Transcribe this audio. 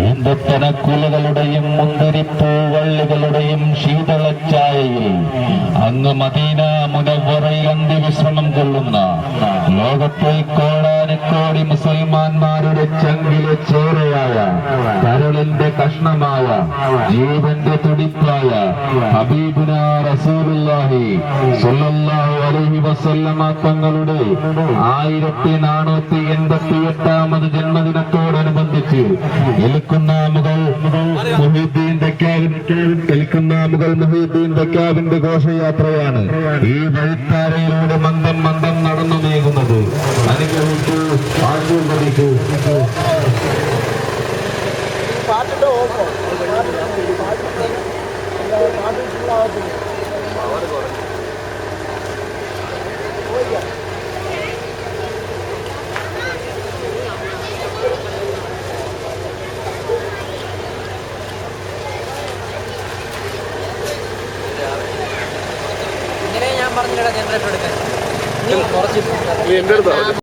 ഈന്തപ്പനക്കുലകളുടെയും മുന്തിരിപ്പൂവള്ളികളുടെയും ശീതളച്ചായയിൽ അങ്ങ് മദീന മുനവ്വറയിൽ അന്ത്യവിശ്രമം കൊള്ളുന്ന ലോകത്തെ കോടാനുകോടി മുസൽമാന്മാരുടെ ചങ്കിലെ ചോരയായ കരളിന്റെ കഷ്ണമായ ജീവന്റെ തുടിപ്പായ ഹബീബുന റസൂലുള്ളാഹി സ്വല്ലല്ലാഹു അലൈഹി വസല്ലമ തങ്ങളുടെ 1488ാമത് ജന്മദിനത്തോടനുബന്ധിച്ച് മുഗൾ മുഹീദ്ദീൻ ബക്കാവിന്റെ ഘോഷയാത്രയാണ് ഈ വഴിത്താരയിലൂടെ മന്ദം മന്ദം നടന്നു നീങ്ങുന്നത്. അനുഗ്രഹിക്കൂ, ആശീർവദിക്കൂ. ഞാൻ പറഞ്ഞില്ല ജനറേറ്റർ എടുക്കാൻ കുറച്ച്